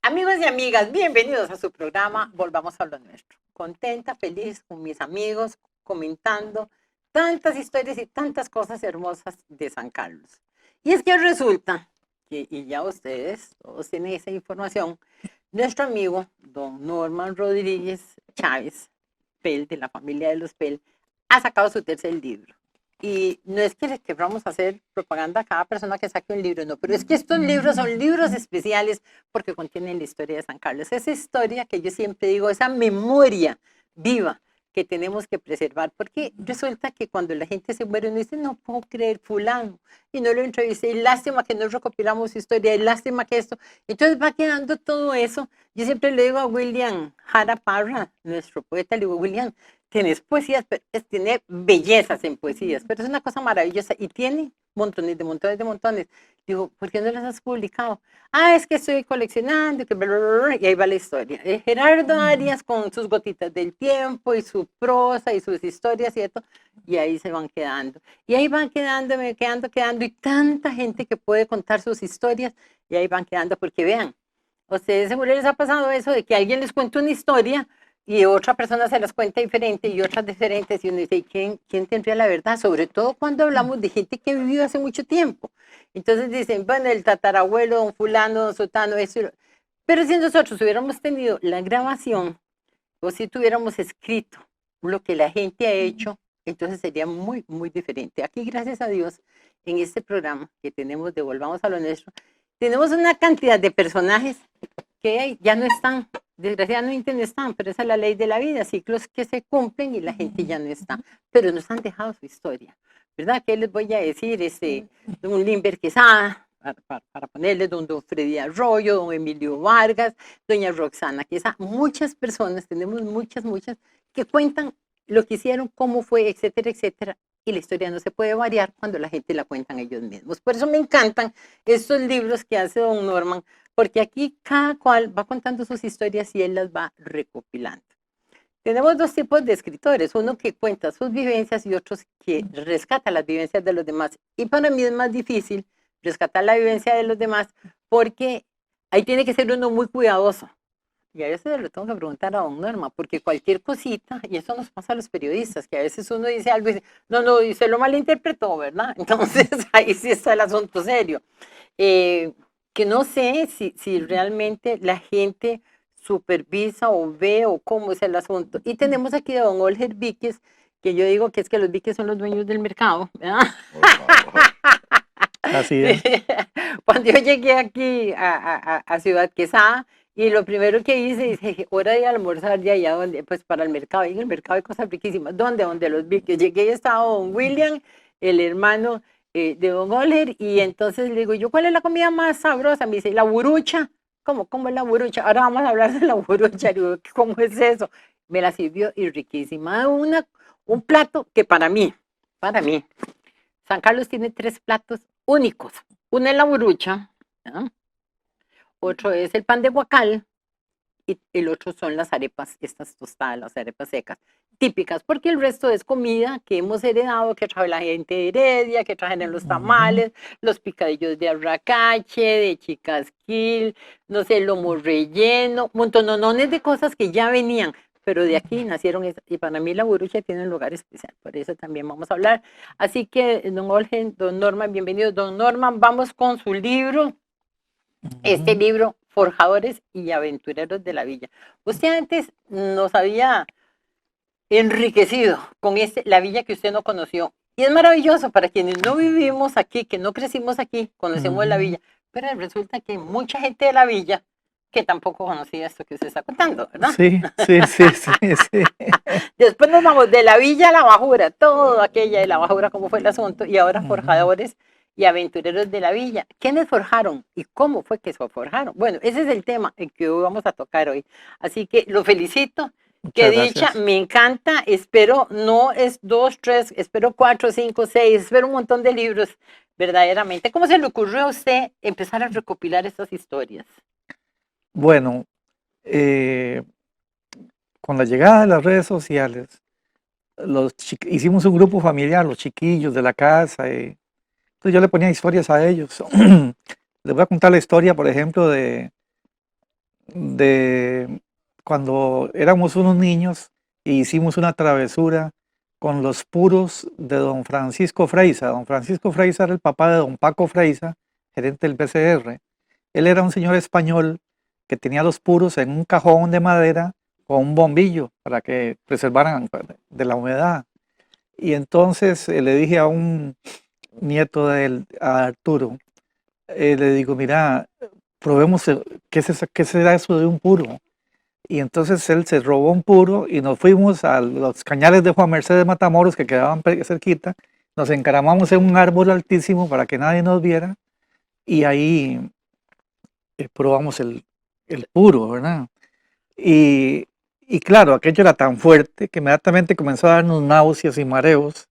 Amigos y amigas, bienvenidos a su programa Volvamos a lo nuestro. Contenta, feliz con mis amigos, comentando tantas historias y tantas cosas hermosas de San Carlos. Y es que resulta que, y ya ustedes todos tienen esa información, nuestro amigo don Norman Rodríguez Chávez, Pel, de la familia de los Pel, ha sacado su tercer libro. Y no es que les queramos hacer propaganda a cada persona que saque un libro, no, pero es que estos libros son libros especiales porque contienen la historia de San Carlos. Esa historia que yo siempre digo, esa memoria viva que tenemos que preservar, porque resulta que cuando la gente se muere uno dice, no puedo creer fulano, y no lo entrevisté, y lástima que no recopilamos su historia, y lástima que esto, entonces va quedando todo eso. Yo siempre le digo a William Jara Parra, nuestro poeta, le digo, William, tienes poesías, pero tiene bellezas en poesías, pero es una cosa maravillosa y tiene montones de montones de montones. Digo, ¿por qué no las has publicado? Ah, es que estoy coleccionando, que bla, bla, bla, y ahí va la historia. Gerardo Arias con sus gotitas del tiempo y su prosa y sus historias y esto, y ahí se van quedando. Y ahí van quedando, quedando, y tanta gente que puede contar sus historias, y ahí van quedando, porque vean, a ustedes seguro les ha pasado eso de que alguien les cuenta una historia y otra persona se las cuenta diferente y otras diferentes y uno dice, ¿quién tendría la verdad? Sobre todo cuando hablamos de gente que vivió hace mucho tiempo. Entonces dicen, bueno, el tatarabuelo, don fulano, don sotano, eso. Pero si nosotros hubiéramos tenido la grabación o si tuviéramos escrito lo que la gente ha hecho, entonces sería muy, muy diferente. Aquí, gracias a Dios, en este programa que tenemos de Volvamos a lo Nuestro, tenemos una cantidad de personajes que ya no están, desgraciadamente no están, pero esa es la ley de la vida, ciclos que se cumplen y la gente ya no está, pero nos han dejado su historia, ¿verdad? ¿Qué les voy a decir? Don Limber Quesada, para ponerle, don Freddy Arroyo, don Emilio Vargas, doña Roxana Quesada, muchas personas, tenemos muchas, que cuentan lo que hicieron, cómo fue, etcétera, etcétera, y la historia no se puede variar cuando la gente la cuentan ellos mismos. Por eso me encantan estos libros que hace don Norman, porque aquí cada cual va contando sus historias y él las va recopilando. Tenemos dos tipos de escritores, uno que cuenta sus vivencias y otros que rescata las vivencias de los demás. Y para mí es más difícil rescatar la vivencia de los demás porque ahí tiene que ser uno muy cuidadoso. Y a veces le tengo que preguntar a don Norma, porque cualquier cosita, y eso nos pasa a los periodistas, que a veces uno dice algo y dice, no, y se lo malinterpretó, ¿verdad? Entonces ahí sí está el asunto serio. Eh, que no sé si realmente la gente supervisa o ve o cómo es el asunto. Y tenemos aquí a don Olger Víquez, que yo digo que es que los Víquez son los dueños del mercado, ¿verdad? Por favor. Así es. Cuando yo llegué aquí a Ciudad Quesada, y lo primero que hice, dije, hora de almorzar ya allá donde, pues para el mercado, y en el mercado hay cosas riquísimas. ¿Dónde? Donde los Víquez. Llegué y estaba don William, el hermano de don Oler, y entonces le digo, ¿yo cuál es la comida más sabrosa? Me dice, la burucha. ¿Cómo es la burucha? Ahora vamos a hablar de la burucha. Le digo, ¿cómo es eso? Me la sirvió y riquísima. Un plato que para mí, San Carlos tiene tres platos únicos. Uno es la burucha, ¿no? Otro es el pan de guacal y el otro son las arepas, estas tostadas, las arepas secas, típicas, porque el resto es comida que hemos heredado, que trae la gente de Heredia, que traen en los tamales, los picadillos de arracache, de chicasquil, no sé, lomo relleno, montonones de cosas que ya venían, pero de aquí nacieron, y para mí la burucha tiene un lugar especial, por eso también vamos a hablar. Así que, don Olgen, don Norman, bienvenido. Don Norman, vamos con su libro, este libro, Forjadores y Aventureros de la Villa. Usted antes nos había enriquecido con la villa que usted no conoció. Y es maravilloso para quienes no vivimos aquí, que no crecimos aquí, conocemos la villa. Pero resulta que hay mucha gente de la villa que tampoco conocía esto que usted está contando, ¿verdad? Sí. Después nos vamos de la villa a la bajura, todo aquella de la bajura, cómo fue el asunto, y ahora forjadores y aventureros de la villa. ¿Quiénes forjaron y cómo fue que se forjaron? Bueno, ese es el tema en que vamos a tocar hoy. Así que lo felicito. Qué Muchas dicha, gracias. me encanta. Espero, no es 2, 3, espero 4, 5, 6, espero un montón de libros, verdaderamente. ¿Cómo se le ocurrió a usted empezar a recopilar estas historias? Bueno, eh, con la llegada de las redes sociales, hicimos un grupo familiar, los chiquillos de la casa, y entonces yo le ponía historias a ellos. Les voy a contar la historia, por ejemplo, de de cuando éramos unos niños e hicimos una travesura con los puros de don Francisco Freiza. Don Francisco Freiza era el papá de don Paco Freiza, gerente del PCR. Él era un señor español que tenía los puros en un cajón de madera con un bombillo para que preservaran de la humedad. Y entonces le dije a un nieto de él, a Arturo, le digo, mira, probemos qué será eso de un puro. Y entonces él se robó un puro y nos fuimos a los cañales de Juan Mercedes Matamoros que quedaban cerquita. Nos encaramamos en un árbol altísimo para que nadie nos viera y ahí probamos el puro, ¿verdad? Y claro, aquello era tan fuerte que inmediatamente comenzó a darnos náuseas y mareos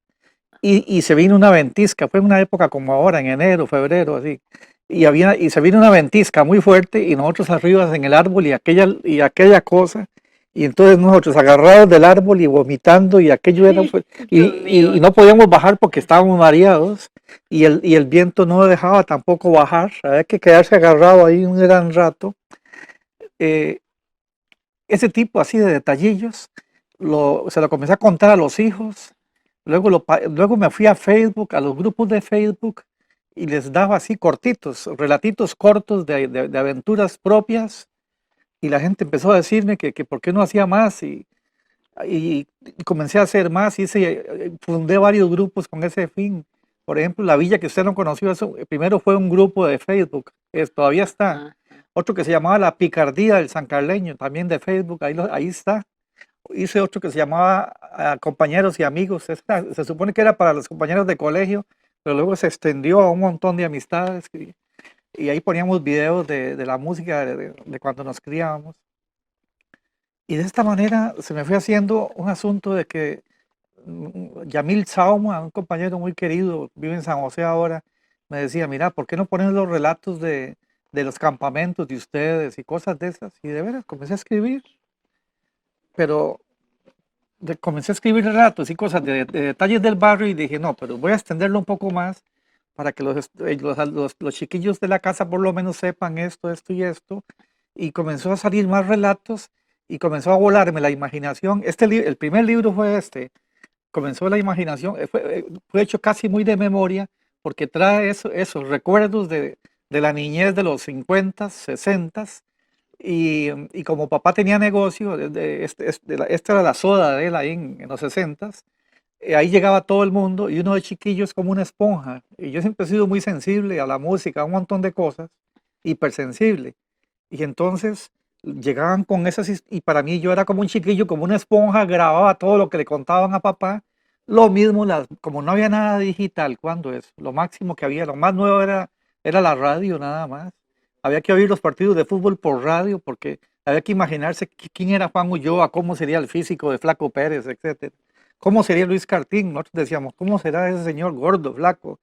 y se vino una ventisca. Fue en una época como ahora, en enero, febrero, así. Y se vino una ventisca muy fuerte y nosotros arriba en el árbol y aquella cosa. Y entonces nosotros agarrados del árbol y vomitando y aquello era, y no podíamos bajar porque estábamos mareados y el viento no dejaba tampoco bajar. Había que quedarse agarrado ahí un gran rato. Ese tipo así de detallillos se lo comencé a contar a los hijos. Luego me fui a Facebook, a los grupos de Facebook, y les daba así cortitos, relatitos cortos de aventuras propias, y la gente empezó a decirme que por qué no hacía más, y comencé a hacer más, fundé varios grupos con ese fin. Por ejemplo, la villa que usted no conoció, eso, primero fue un grupo de Facebook, todavía está. Otro que se llamaba La Picardía del San Carleño, también de Facebook, ahí está. Hice otro que se llamaba Compañeros y Amigos. Se supone que era para los compañeros de colegio, pero luego se extendió a un montón de amistades y ahí poníamos videos de la música de cuando nos criábamos. Y de esta manera se me fue haciendo un asunto de que Yamil Sauma, un compañero muy querido, vive en San José ahora, me decía, mira, ¿por qué no ponen los relatos de los campamentos de ustedes y cosas de esas? Y de veras, comencé a escribir, pero comencé a escribir relatos y cosas de detalles del barrio y dije, no, pero voy a extenderlo un poco más para que los chiquillos de la casa por lo menos sepan esto, esto y esto. Y comenzó a salir más relatos y comenzó a volarme la imaginación. El primer libro fue comenzó la imaginación, fue hecho casi muy de memoria porque trae esos recuerdos de la niñez de los 50, 60 y como papá tenía negocio, esta era la soda de él ahí en los 60s, ahí llegaba todo el mundo y uno de chiquillo es como una esponja. Y yo siempre he sido muy sensible a la música, a un montón de cosas, hipersensible. Y entonces llegaban con y para mí yo era como un chiquillo, como una esponja, grababa todo lo que le contaban a papá. Lo mismo, como no había nada digital, cuando es lo máximo que había, lo más nuevo era la radio nada más. Había que oír los partidos de fútbol por radio porque había que imaginarse quién era Juan Ulloa, cómo sería el físico de Flaco Pérez, etcétera. ¿Cómo sería Luis Cartín? Nosotros decíamos, ¿cómo será ese señor gordo, flaco?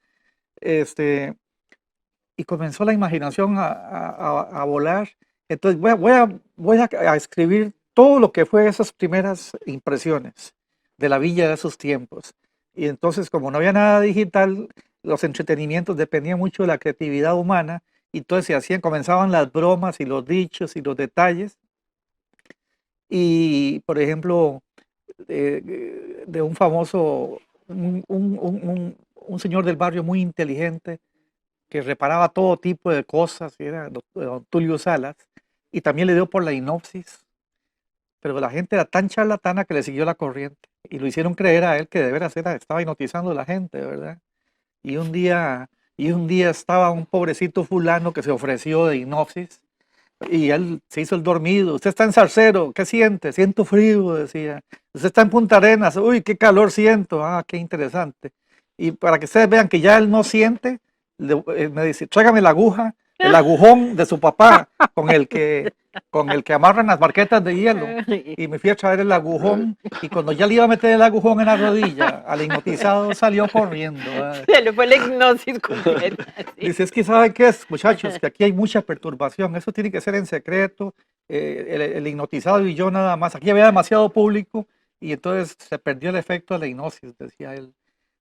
Y comenzó la imaginación a volar. Entonces voy a escribir todo lo que fue esas primeras impresiones de la villa de esos tiempos. Y entonces, como no había nada digital, los entretenimientos dependían mucho de la creatividad humana. Y entonces comenzaban las bromas y los dichos y los detalles. Y, por ejemplo, de un famoso, un señor del barrio muy inteligente que reparaba todo tipo de cosas, era don Tulio Salas, y también le dio por la hipnosis, pero la gente era tan charlatana que le siguió la corriente y lo hicieron creer a él que de veras estaba hipnotizando a la gente, ¿verdad? Y un día estaba un pobrecito fulano que se ofreció de hipnosis y él se hizo el dormido. Usted está en Zarcero, ¿qué siente? Siento frío, decía. Usted está en Punta Arenas, uy, qué calor siento. Ah, qué interesante. Y para que ustedes vean que ya él no siente, me dice, tráigame la aguja, el agujón de su papá con el que amarran las marquetas de hielo. Y me fui a traer el agujón y cuando ya le iba a meter el agujón en la rodilla, al hipnotizado salió corriendo. Se le fue la hipnosis completa. Sí. Dice, es que ¿sabe qué es, muchachos? Que aquí hay mucha perturbación, eso tiene que ser en secreto, el hipnotizado y yo nada más. Aquí había demasiado público y entonces se perdió el efecto de la hipnosis, decía él.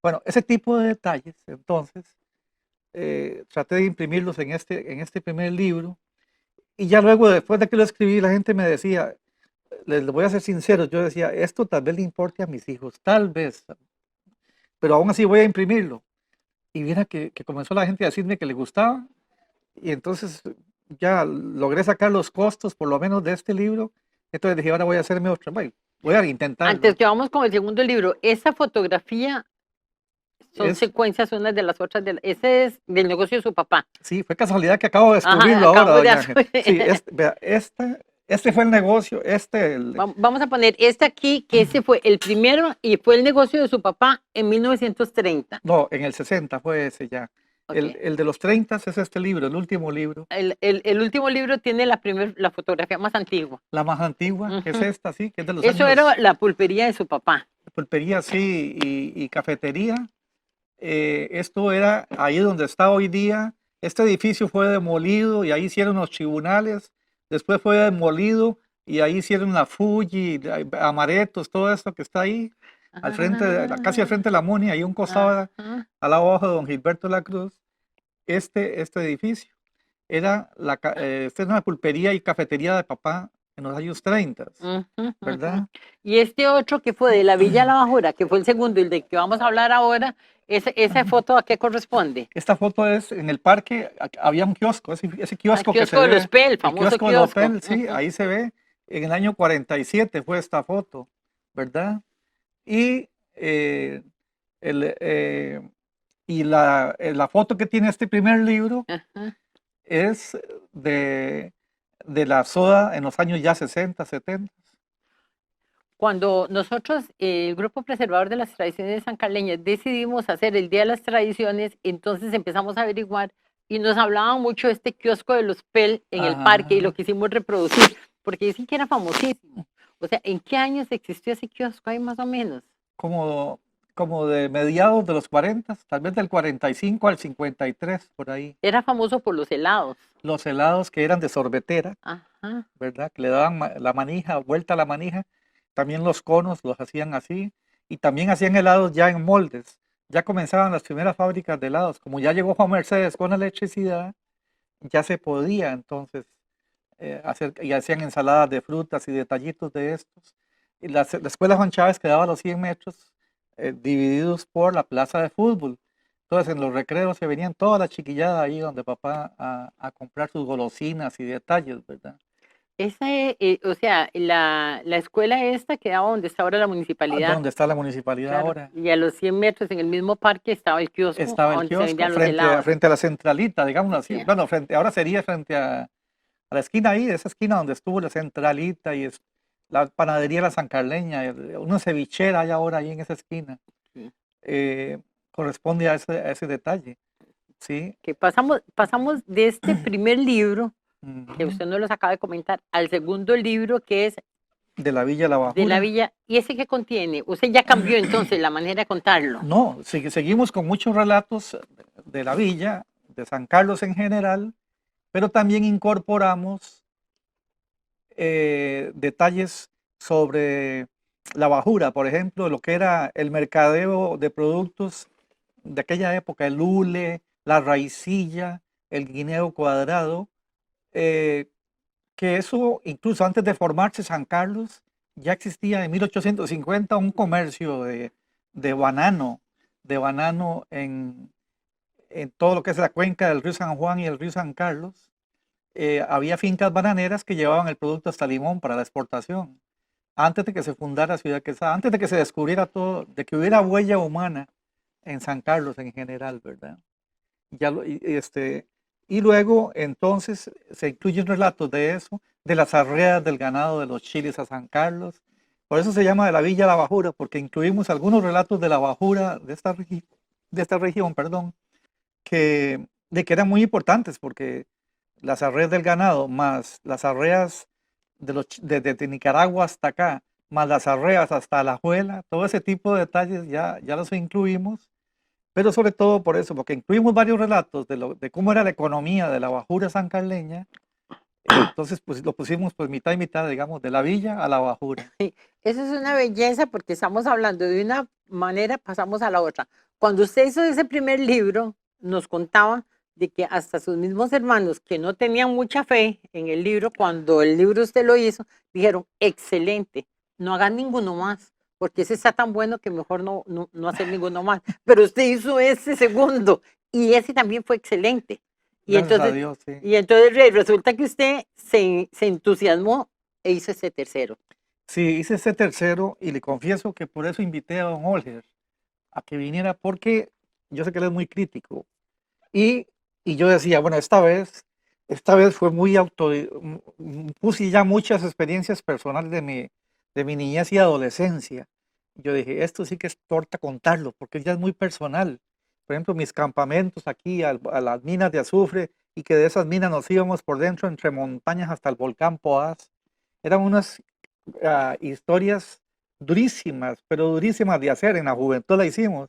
Bueno, ese tipo de detalles, entonces, traté de imprimirlos en este primer libro Y ya luego, después de que lo escribí, la gente me decía, les voy a ser sincero, yo decía, esto tal vez le importe a mis hijos, tal vez, pero aún así voy a imprimirlo. Y viera que comenzó la gente a decirme que le gustaba, y entonces ya logré sacar los costos, por lo menos de este libro. Entonces dije, ahora voy a hacerme otro, bueno, voy a intentarlo. Antes que vamos con el segundo libro, esa fotografía son Es, secuencias unas de las otras. Ese es del negocio de su papá. sí, fue casualidad que acabo de Ajá, descubrirlo ahora, acabo de doña Ángel. Sí, hacer. vea, este fue el negocio, Vamos a poner este aquí, que ese fue el primero y fue el negocio de su papá en 1930. no, en el 60 fue ese ya. Okay. El de los 30 es este libro, el último libro. El último libro tiene la fotografía más antigua. La más antigua, que es esta, sí, que es de los Eso años, era la pulpería de su papá. pulpería, sí, y cafetería. Esto era ahí donde está hoy día. Este edificio fue demolido y ahí hicieron los tribunales. Después fue demolido y ahí hicieron la Fuji, Amaretos, todo esto que está ahí, al frente, casi al frente de la MUNI, ahí un costado, al lado abajo de don Gilberto La Cruz. Este edificio era esta es una pulpería y cafetería de papá en los años 30, ¿verdad? Y este otro que fue de la Villa La Bajura, que fue el segundo, el de que vamos a hablar ahora, esa foto ¿a qué corresponde? Esta foto es en el parque, había un kiosco, ese kiosco que se kiosco de ve, los Pel, el famoso kiosco del kiosco. hotel, sí, ahí se ve, en el año 47 fue esta foto, ¿verdad? Y, la foto que tiene este primer libro es de la soda en los años ya 60, 70. Cuando nosotros, el Grupo Preservador de las Tradiciones Sancarleñas, decidimos hacer el Día de las Tradiciones, entonces empezamos a averiguar y nos hablaban mucho de este kiosco de los Pel en el parque y lo quisimos reproducir, porque dicen que era famosísimo. O sea, ¿en qué años existió ese kiosco ahí más o menos? Como de mediados de los 40, tal vez del 45 al 53, por ahí. Era famoso por los helados. Los helados que eran de sorbetera, Ajá. ¿verdad? Que le daban la manija, vuelta a la manija. También los conos los hacían así. Y también hacían helados ya en moldes. Ya comenzaban las primeras fábricas de helados. Como ya llegó Juan Mercedes con la electricidad, ya se podía entonces hacer, y hacían ensaladas de frutas y detallitos de estos. Y la escuela Juan Chávez quedaba a los 100 metros, divididos por la plaza de fútbol. Entonces en los recreos se venían toda la chiquillada ahí donde papá a comprar sus golosinas y detalles, ¿verdad? Esa, o sea, la escuela esta quedaba donde está ahora la municipalidad. Donde está la municipalidad Claro, ahora. y a los 100 metros en el mismo parque estaba el kiosco. Estaba el donde se kiosco vendían los helados. frente a la centralita, digamos así. Sí. Bueno, ahora sería frente a la esquina ahí, de esa esquina donde estuvo la centralita y la panadería La Sancarleña, una cevichera hay ahora ahí en esa esquina. Sí. Corresponde a ese detalle. ¿Sí? Que pasamos de este primer libro, que Ujú. usted nos los acaba de comentar, al segundo libro que es De la Villa La de la Bajura. Villa. ¿Y ese qué contiene? ¿Usted ya cambió entonces la manera de contarlo? No, seguimos con muchos relatos de la villa, de San Carlos en general, pero también incorporamos detalles sobre la Bajura, por ejemplo, lo que era el mercadeo de productos de aquella época, el hule, la raicilla, el guineo cuadrado, que eso, incluso antes de formarse San Carlos, ya existía en 1850 un comercio de banano, en todo lo que es la cuenca del río San Juan y el río San Carlos. Había fincas bananeras que llevaban el producto hasta Limón para la exportación. Antes de que se fundara Ciudad Quesada, antes de que se descubriera todo, de que hubiera huella humana en San Carlos en general, ¿verdad? Y luego entonces se incluyen relatos de eso, de las arreas del ganado de los chiles a San Carlos. Por eso se llama de la Villa La Bajura, porque incluimos algunos relatos de la Bajura de esta región, perdón, de que eran muy importantes, porque las arreas del ganado, más las arreas desde Nicaragua hasta acá, más las arreas hasta Alajuela, todo ese tipo de detalles ya los incluimos, pero sobre todo por eso, porque incluimos varios relatos de cómo era la economía de la Bajura sancarleña. Entonces pues lo pusimos pues mitad y mitad, digamos, de la villa a la Bajura. Eso es una belleza porque estamos hablando de una manera, pasamos a la otra. Cuando usted hizo ese primer libro, nos contaba de que hasta sus mismos hermanos que no tenían mucha fe en el libro, cuando el libro usted lo hizo, dijeron, excelente, no hagan ninguno más, porque ese está tan bueno que mejor no hacer ninguno más. Pero usted hizo ese segundo y ese también fue excelente. Y Gracias a entonces, Dios, sí. resulta que usted se entusiasmó e hizo ese tercero. Sí, hice ese tercero y le confieso que por eso invité a don Olger a que viniera, porque yo sé que él es muy crítico. Y, y yo decía, bueno, esta vez fue muy puse ya muchas experiencias personales de mi niñez y adolescencia. Yo dije, esto sí que es torta contarlo, porque ya es muy personal. Por ejemplo, mis campamentos aquí a las minas de azufre, y que de esas minas nos íbamos por dentro entre montañas hasta el volcán Poás. Eran unas historias durísimas, pero durísimas de hacer. En la juventud la hicimos.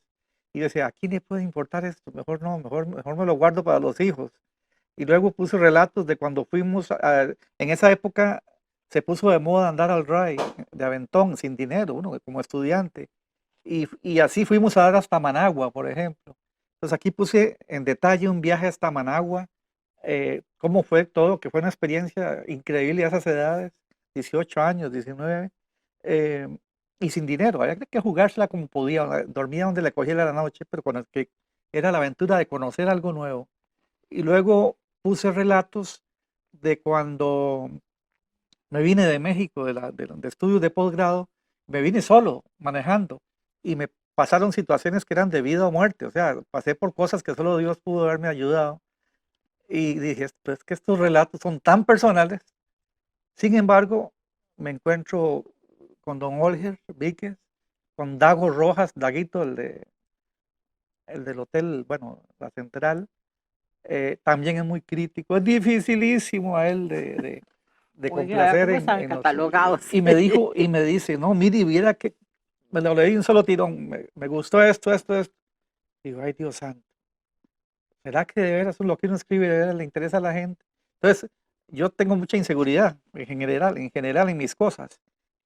Y decía, ¿a quién le puede importar esto? Mejor no, mejor me lo guardo para los hijos. Y luego puse relatos de cuando fuimos, en esa época se puso de moda andar al RAI de aventón, sin dinero, uno como estudiante. Y así fuimos a dar hasta Managua, por ejemplo. Entonces aquí puse en detalle un viaje hasta Managua, cómo fue todo, que fue una experiencia increíble a esas edades, 18 años, 19, eh, y sin dinero, había que jugársela como podía, dormía donde le cogiera la noche, pero con el que era la aventura de conocer algo nuevo. Y luego puse relatos de cuando me vine de México, de estudios de posgrado, me vine solo, manejando, y me pasaron situaciones que eran de vida o muerte, o sea, pasé por cosas que solo Dios pudo haberme ayudado, y dije, pues que estos relatos son tan personales. Sin embargo, me encuentro con don Olger Víquez, con Dago Rojas, Daguito, el del hotel, bueno, la central, también es muy crítico, es dificilísimo a él de Oiga, complacer ¿cómo están en los... catalogados? Y me dice, no, mire, viera que me lo leí un solo tirón, me gustó esto, esto, esto. Digo, ay, Dios santo, ¿será que de veras lo que uno escribe de veras le interesa a la gente? Entonces, yo tengo mucha inseguridad en general en mis cosas,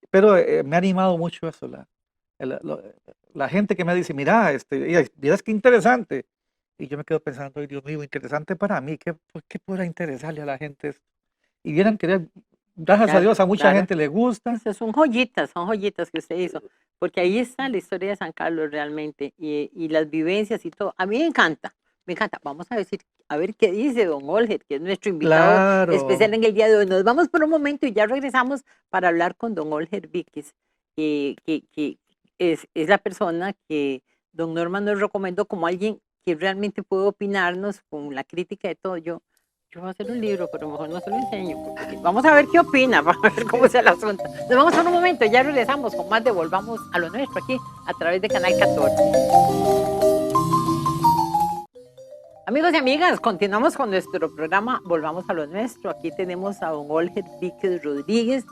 pero me ha animado mucho eso, la, lo- la gente que me dice, mira, miras qué interesante. Y yo me quedo pensando, ay, Dios mío, interesante para mí, ¿qué podrá interesarle a la gente esto? Y vieran que, gracias a Claro, Dios, a mucha claro. gente le gusta. Esas son joyitas que usted hizo, porque ahí está la historia de San Carlos realmente y las vivencias y todo. A mí me encanta, me encanta. Vamos a decir, a ver qué dice don Olger, que es nuestro invitado especial Claro, en el día de hoy. Nos vamos por un momento y ya regresamos para hablar con don Olger Víquez, que es la persona que don Norman nos recomendó como alguien que realmente puede opinarnos con la crítica de todo. Yo voy a hacer un libro, pero mejor no se lo enseño, porque vamos a ver qué opina, vamos a ver cómo es el asunto. Nos vamos por un momento, ya regresamos con más de Volvamos a lo Nuestro aquí a través de Canal 14. Amigos y amigas, continuamos con nuestro programa Volvamos a lo Nuestro. Aquí tenemos a don Olger Víquez Rodríguez,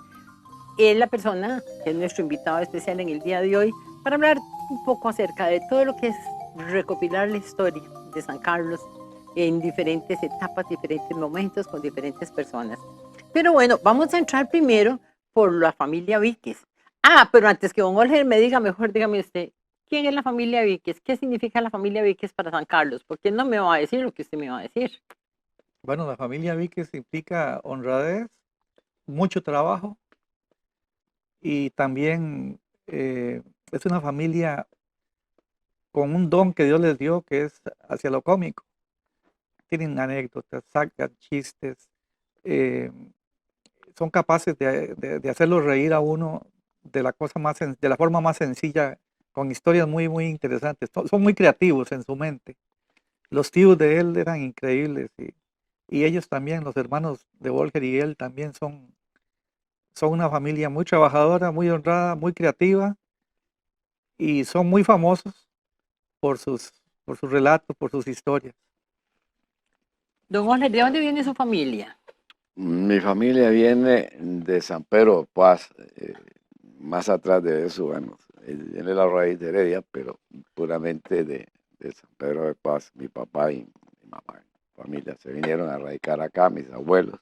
es la persona que es nuestro invitado especial en el día de hoy para hablar un poco acerca de todo lo que es recopilar la historia de San Carlos en diferentes etapas, diferentes momentos, con diferentes personas. Pero bueno, vamos a entrar primero por la familia Víquez. Ah, pero antes que don Olger me diga, mejor dígame usted, ¿quién es la familia Víquez? ¿Qué significa la familia Víquez para San Carlos? Porque no me va a decir lo que usted me va a decir. bueno, la familia Víquez implica honradez, mucho trabajo y también es una familia con un don que Dios les dio que es hacia lo cómico. Tienen anécdotas, sacan chistes, eh, son capaces de hacerlo reír a uno de la cosa de la forma más sencilla, con historias muy, muy interesantes. Son muy creativos en su mente. Los tíos de él eran increíbles y ellos también, los hermanos de Volker y él también son una familia muy trabajadora, muy honrada, muy creativa y son muy famosos por por sus relatos, por sus historias. Don Olger, ¿de dónde viene su familia? Mi familia viene de San Pedro de Paz. Más atrás de eso, bueno, viene la raíz de Heredia, pero puramente de San Pedro de Paz. Mi papá y mi mamá, familia, se vinieron a radicar acá, mis abuelos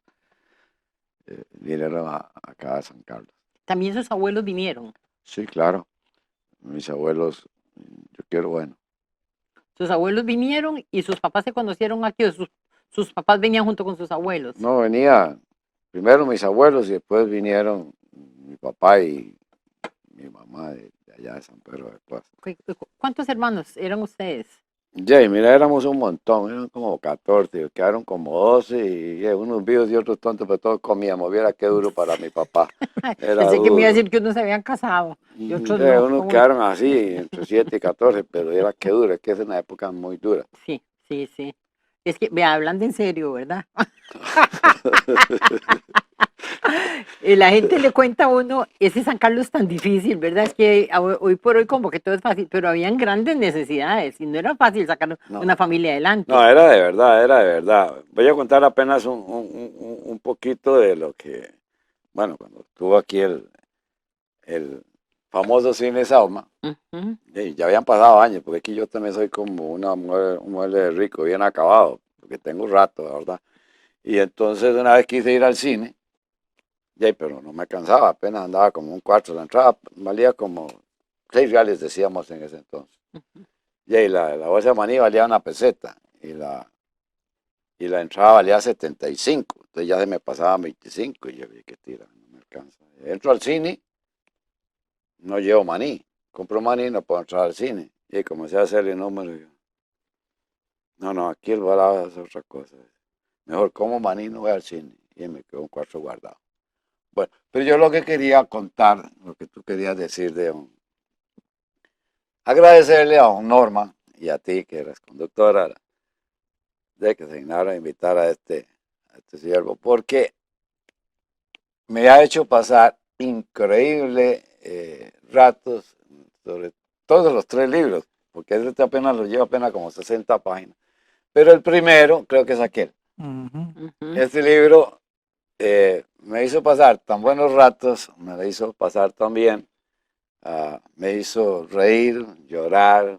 vinieron acá a San Carlos. También sus abuelos vinieron. Sí, claro, mis abuelos, yo quiero, bueno, sus abuelos vinieron y sus papás se conocieron aquí, o sus papás venían junto con sus abuelos. No, venía primero mis abuelos y después vinieron mi papá y mi mamá de allá de San Pedro de Paz. ¿Cuántos hermanos eran ustedes? Ya, y mira, éramos un montón, eran como 14, quedaron como 12 y unos vivos y otros tontos, pero todos comíamos. Viera qué duro para mi papá. Era Pensé que me iba a duro. decir que unos se habían casado y otros no. Unos quedaron así, entre 7 y 14, pero era qué duro, es que es una época muy dura. Sí, sí, sí. Es que, vea, hablando en serio, ¿verdad? Y la gente le cuenta a uno, ese San Carlos tan difícil, ¿verdad? Es que hoy por hoy como que todo es fácil, pero habían grandes necesidades y no era fácil sacar No. una familia adelante. No, era de verdad, era de verdad. Voy a contar apenas un poquito de lo que, bueno, cuando estuvo aquí el famoso cine Sauma, Ujú. ya habían pasado años, porque aquí yo también soy como un mueble rico, bien acabado, porque tengo un rato, ¿verdad? Y entonces una vez quise ir al cine, pero no me cansaba, apenas andaba como un cuarto, la entrada valía como 6 reales, decíamos en ese entonces. Y la bolsa de maní valía 1 peseta, y la entrada valía 75, entonces ya se me pasaban 25 y yo vi que tira, no me alcanza. Entro al cine, no llevo maní, compro maní, no puedo entrar al cine. Y comencé a hacerle números. Y yo, no, aquí el balado es otra cosa. Mejor como maní, no voy al cine. Y me quedó un cuarto guardado. Bueno, pero yo lo que quería contar, lo que tú querías decir agradecerle a don Norma y a ti, que eres conductora, de que se dignaron a invitar a este siervo, porque me ha hecho pasar increíbles ratos sobre todos los 3 libros, porque este apenas lo lleva apenas como 60 páginas. Pero el primero creo que es aquel. Ujú. Este libro me hizo pasar tan buenos ratos, me hizo pasar tan bien, me hizo reír, llorar,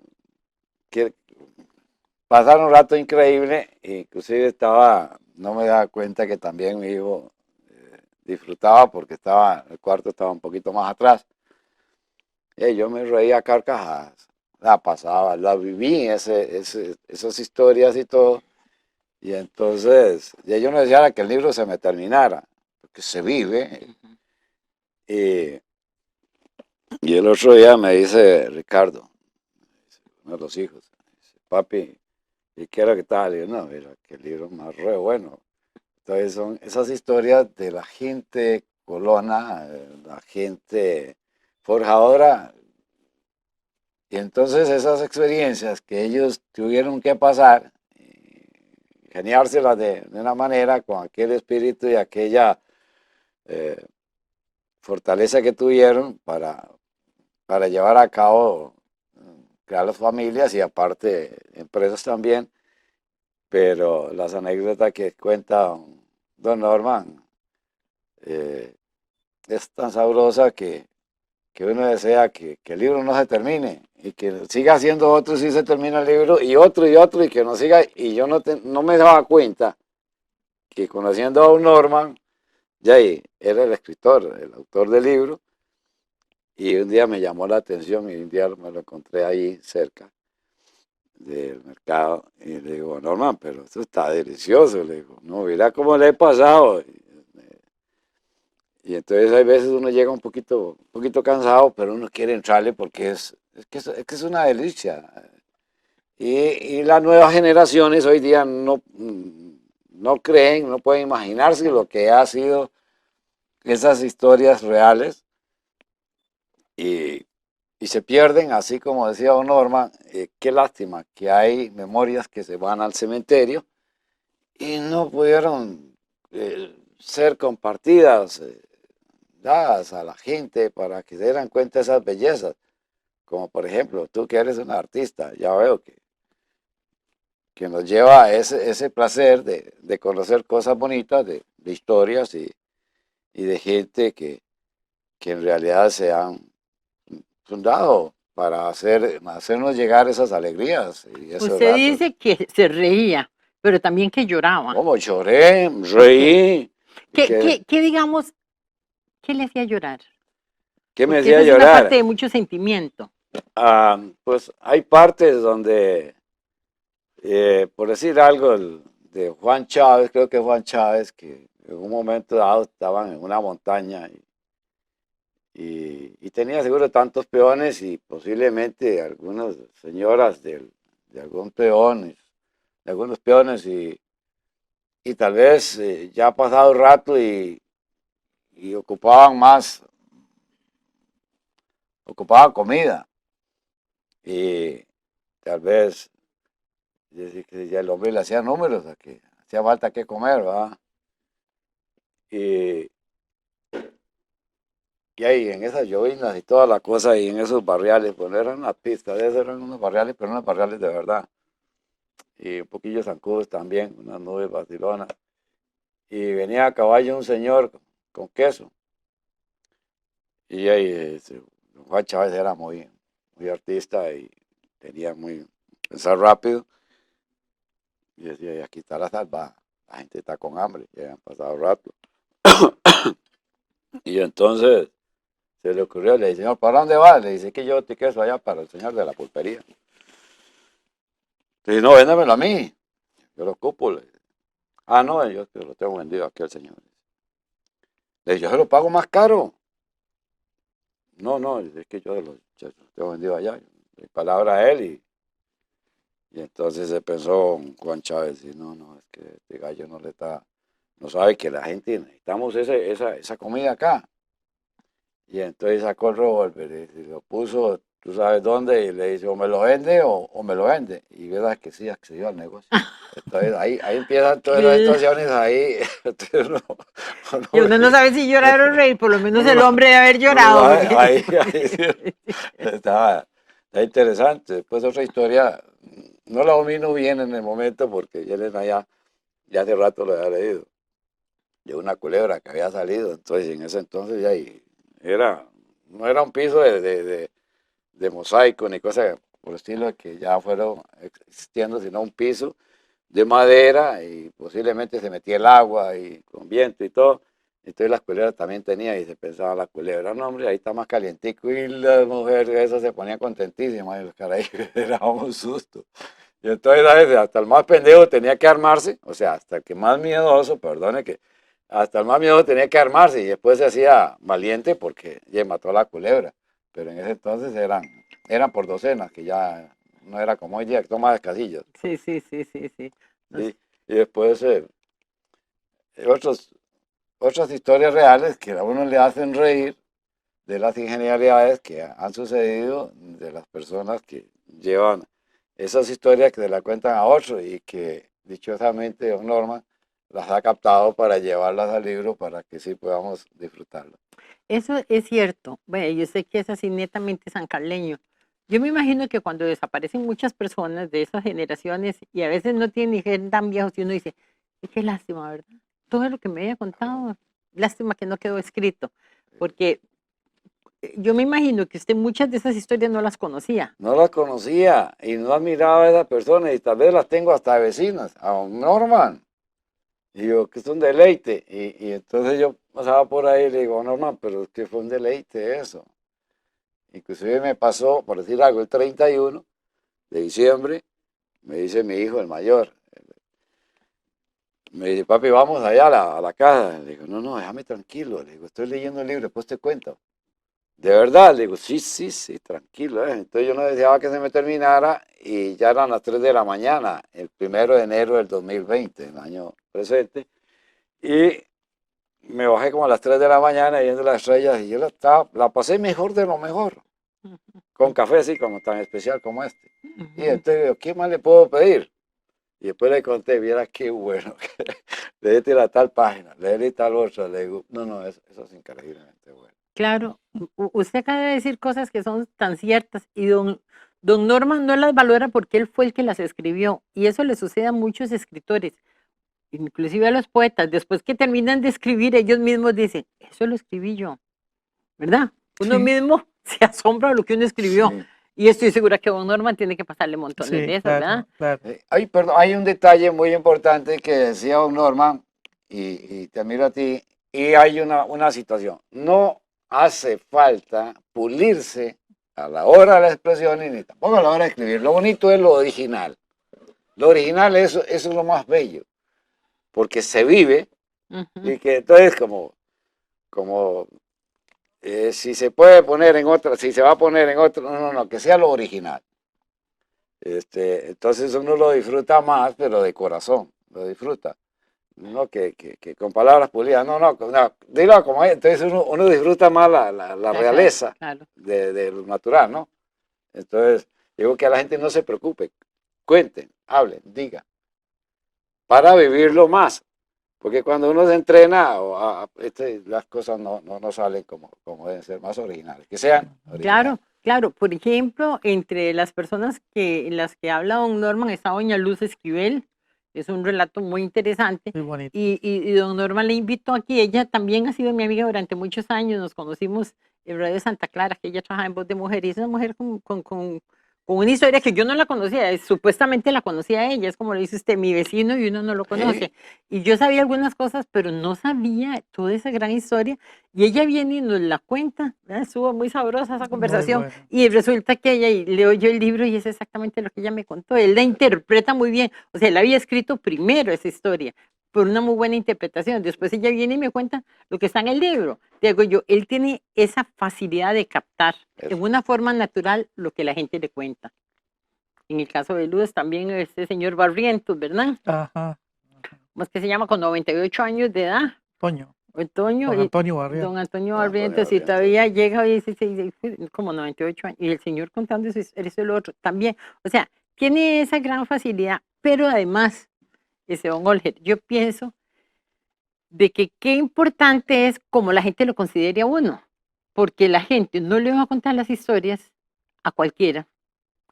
pasar un rato increíble, inclusive no me daba cuenta que también mi hijo disfrutaba porque el cuarto estaba un poquito más atrás. Yo me reía a carcajadas, la pasaba, la viví, esas historias y todo. Y entonces, yo no deseara que el libro se me terminara, porque se vive. Y el otro día me dice Ricardo, uno de los hijos, dice, papi, ¿y qué era que tal? Y yo, no, mira, que el libro más re bueno. Entonces son esas historias de la gente colona, la gente forjadora. Y entonces esas experiencias que ellos tuvieron que pasar, geniárselas de una manera con aquel espíritu y aquella fortaleza que tuvieron para llevar a cabo, crear las familias y aparte empresas también. Pero las anécdotas que cuenta don Norman es tan sabrosa que uno desea que el libro no se termine y que siga haciendo otro si se termina el libro y otro y que no siga. Y yo no me daba cuenta que conociendo a don Norman, ya era el escritor, el autor del libro, y un día me llamó la atención y un día me lo encontré ahí cerca del mercado y le digo, Norman, pero esto está delicioso, le digo, no, mira cómo le he pasado. Y entonces hay veces uno llega un poquito cansado, pero uno quiere entrarle porque es que es una delicia. Y las nuevas generaciones hoy día no creen, no pueden imaginarse lo que ha sido esas historias reales y se pierden, así como decía don Norma, qué lástima que hay memorias que se van al cementerio y no pudieron ser compartidas, dadas a la gente para que se dieran cuenta de esas bellezas. Como por ejemplo, tú que eres un artista, ya veo que nos lleva a ese placer de conocer cosas bonitas, de historias y de gente que en realidad se han fundado para hacernos llegar esas alegrías y esos Usted ratos. dice que se reía, pero también que lloraba. Como lloré, reí. ¿Qué digamos, qué le hacía llorar? ¿Qué me Porque hacía esa es una parte llorar? de mucho sentimiento. Pues hay partes donde Por decir algo, de Juan Chávez, creo que Juan Chávez, que en un momento dado estaban en una montaña y tenía seguro tantos peones y posiblemente algunas señoras de algún peón, de algunos peones y tal vez ya ha pasado rato y ocupaban comida y tal vez que ya el hombre le hacía números, a que hacía falta que comer, ¿verdad? Y, y ahí en esas llovinas y toda la cosa y en esos barriales, pues no eran unas pistas, de esos eran unos barriales, pero unos barriales de verdad. Y un poquillo zancudos también, unas nubes vacilonas. Y venía a caballo un señor con queso. Y ahí Juan Chávez era muy artista y tenía muy pensar rápido. Y decía, y aquí está la salva, la gente está con hambre, ya han pasado rato. Y entonces se le ocurrió, le dice, señor, ¿para dónde va? Le dice que yo te queso allá para el señor de la pulpería. Le dice, no, véndamelo a mí, yo lo ocupo. Le dice, ah, no, yo te lo tengo vendido aquí al señor. Le dice, yo se lo pago más caro. No, no, es que yo lo tengo vendido allá. Le palabra a él y entonces se pensó Juan Chávez, y no, es que este gallo no sabe que la gente necesitamos esa comida acá. Y entonces sacó el revólver y lo puso, tú sabes dónde, y le dice, o me lo vende o me lo vende. Y verdad que sí, accedió al negocio. Entonces ahí empiezan todas las situaciones ahí. Entonces, Y uno no sabe si llorar o reír, por lo menos el uno- hombre debe haber llorado. ahí está interesante. Después otra historia, no la domino bien en el momento porque Yelena ya hace rato lo había leído, de una culebra que había salido. Entonces en ese entonces ya no era un piso de mosaico ni cosa por el estilo que ya fueron existiendo, sino un piso de madera y posiblemente se metía el agua y con viento y todo. Entonces las culebras también tenía y se pensaba la culebra, no hombre, ahí está más calientico y la mujer esa se ponía contentísima y los caray, era un susto. Y entonces ¿sabes? Hasta el más pendejo tenía que armarse, o sea, hasta el que más miedoso, perdone que, hasta el más miedoso tenía que armarse y después se hacía valiente porque ya mató a la culebra. Pero en ese entonces eran por docenas, que ya no era como hoy día, que toma de casillas. Sí. ¿Sí? Y después otras historias reales que a uno le hacen reír de las ingenuidades que han sucedido de las personas que llevan esas historias que se las cuentan a otros y que dichosamente don Norman las ha captado para llevarlas al libro para que sí podamos disfrutarlo. Eso es cierto. Bueno, yo sé que es así netamente sancarleño. Yo me imagino que cuando desaparecen muchas personas de esas generaciones y a veces no tienen ni gente tan viejos y uno dice, qué lástima, ¿verdad? Todo lo que me había contado, lástima que no quedó escrito, porque yo me imagino que usted muchas de esas historias no las conocía. No las conocía y no admiraba a esas personas y tal vez las tengo hasta de vecinas, a don Norman. Y digo, que es un deleite. Y entonces yo pasaba por ahí y le digo, Norman, pero es que fue un deleite eso. Inclusive me pasó, por decir algo, el 31 de diciembre, me dice mi hijo, el mayor, me dice, papi, vamos allá a la casa. Le digo, no, déjame tranquilo. Le digo, estoy leyendo el libro, después te cuento. De verdad, le digo, sí, tranquilo. Entonces yo no deseaba que se me terminara y ya eran las 3 de la mañana, el 1 de enero del 2020, el año presente. Y me bajé como a las 3 de la mañana viendo las estrellas y yo la pasé mejor de lo mejor, con café así como tan especial como este. Y entonces digo, ¿qué más le puedo pedir? Y después le conté, viera qué bueno, léete la tal página, léete tal otra. Le digo, no, eso es increíblemente bueno. Claro, usted acaba de decir cosas que son tan ciertas y don Norman no las valora porque él fue el que las escribió y eso le sucede a muchos escritores, inclusive a los poetas. Después que terminan de escribir, ellos mismos dicen, eso lo escribí yo, ¿verdad? Uno Sí. mismo se asombra de lo que uno escribió. Sí. Y estoy segura que don Norman tiene que pasarle montones de Sí, esas, claro, ¿verdad? claro. Hay un detalle muy importante que decía don Norman, y te admiro a ti, y hay una situación. No hace falta pulirse a la hora de la expresión y ni tampoco a la hora de escribir. Lo bonito es lo original. Lo original, eso es lo más bello, porque se vive Ujú. y que entonces si se puede poner en otra, si se va a poner en otro, no, que sea lo original. Entonces uno lo disfruta más, pero de corazón, lo disfruta. No que con palabras pulidas, no, dilo como es. Entonces uno disfruta más la Claro, realeza claro. de lo natural, ¿no? Entonces, digo que a la gente no se preocupe, cuenten, hablen, digan, para vivirlo más. Porque cuando uno se entrena, las cosas no salen como deben ser, más originales, que sean originales. Claro, claro. Por ejemplo, entre las personas las que habla don Norman está doña Luz Esquivel. Es un relato muy interesante. Muy bonito. Y don Norman le invitó aquí. Ella también ha sido mi amiga durante muchos años. Nos conocimos en Radio Santa Clara, que ella trabaja en Voz de Mujer. Y es una mujer con una historia que yo no la conocía. Supuestamente la conocía a ella. Es como le dice usted, mi vecino, y uno no lo conoce. Y yo sabía algunas cosas, pero no sabía toda esa gran historia. Y ella viene y nos la cuenta, ¿verdad? Estuvo muy sabrosa esa Muy conversación. bueno. Y resulta que ella, y leo yo el libro y es exactamente lo que ella me contó. Él la interpreta muy bien. O sea, él había escrito primero esa historia por una muy buena interpretación. Después ella viene y me cuenta lo que está en el libro. Digo yo, él tiene esa facilidad de captar en una forma natural lo que la gente le cuenta. En el caso de Luz también este señor Barrientos, ¿verdad? Ajá. ¿Cómo es que se llama? Con 98 años de edad. Toño. Otoño, Don Antonio Barrientos. don Antonio Don Antonio Barrientos, y Barrientos. todavía llega y dice, como 98 años, y el señor contando eso y lo otro también. O sea, tiene esa gran facilidad, pero además, ese don Olger, yo pienso de que qué importante es como la gente lo considere a uno, porque la gente no le va a contar las historias a cualquiera,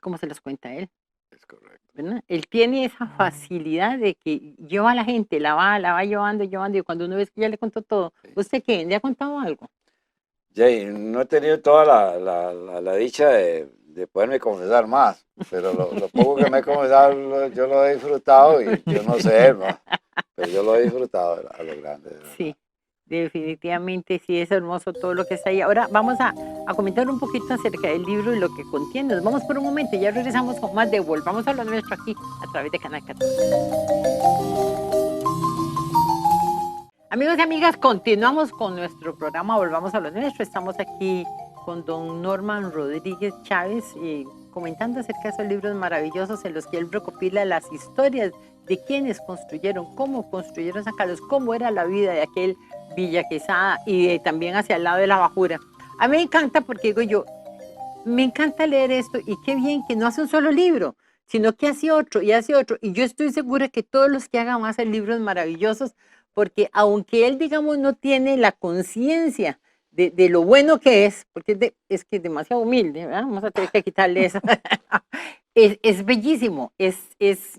como se las cuenta a él. Es correcto. ¿Verdad? Él tiene esa facilidad de que lleva a la gente, la va llevando, y cuando uno ve que ya le contó todo, Sí. ¿usted qué? ¿Le ha contado algo? Jay, no he tenido toda la dicha de poderme confesar más, pero lo poco que me he confesado yo lo he disfrutado y yo no sé, ¿no? Pero yo lo he disfrutado a lo grande, de verdad. Sí, definitivamente sí es hermoso todo lo que está ahí. Ahora vamos a comentar un poquito acerca del libro y lo que contiene. Nos vamos por un momento y ya regresamos con más de Volvamos a lo nuestro aquí a través de Canal 14. Amigos y amigas, continuamos con nuestro programa Volvamos a lo nuestro. Estamos aquí con don Norman Rodríguez Chávez comentando acerca de esos libros maravillosos en los que él recopila las historias de quienes construyeron, cómo construyeron San Carlos, cómo era la vida de aquel Villa Quesada y también hacia el lado de la Bajura. A mí me encanta porque digo yo, me encanta leer esto y qué bien que no hace un solo libro, sino que hace otro y hace otro. Y yo estoy segura que todos los que hagan van a hacer libros maravillosos, porque aunque él, digamos, no tiene la conciencia de lo bueno que es, porque es que es demasiado humilde, ¿verdad? Vamos a tener que quitarle eso. Es bellísimo, es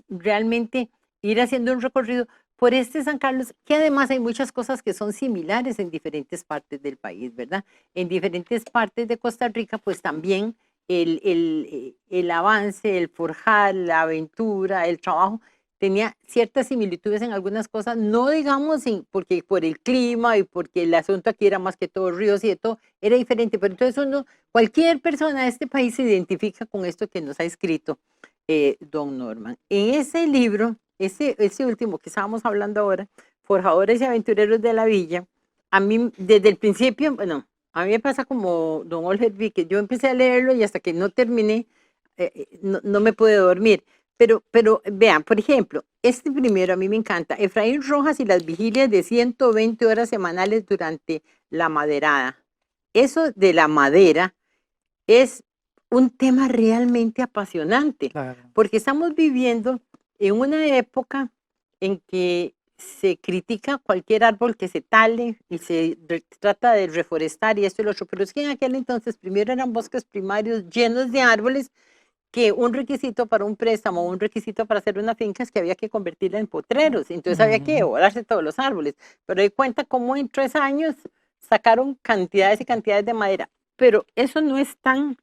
realmente ir haciendo un recorrido por este San Carlos, que además hay muchas cosas que son similares en diferentes partes del país, ¿verdad? En diferentes partes de Costa Rica, pues también el avance, el forjar, la aventura, el trabajo, tenía ciertas similitudes en algunas cosas, no digamos porque por el clima y porque el asunto aquí era más que todo ríos y de todo, era diferente, pero entonces cualquier persona de este país se identifica con esto que nos ha escrito don Norman. En ese libro, ese último que estábamos hablando ahora, Forjadores y Aventureros de la Villa, a mí desde el principio, bueno, a mí me pasa como don Olger, que yo empecé a leerlo y hasta que no terminé, no me pude dormir. Pero vean, por ejemplo, este primero a mí me encanta, Efraín Rojas y las vigilias de 120 horas semanales durante la maderada. Eso de la madera es un tema realmente apasionante, Claro. porque estamos viviendo en una época en que se critica cualquier árbol que se tale y se trata de reforestar y esto y lo otro, pero es que en aquel entonces primero eran bosques primarios llenos de árboles, que un requisito para un préstamo, un requisito para hacer una finca es que había que convertirla en potreros, entonces había que devorarse todos los árboles, pero doy cuenta cómo en 3 años sacaron cantidades y cantidades de madera, pero eso no es tan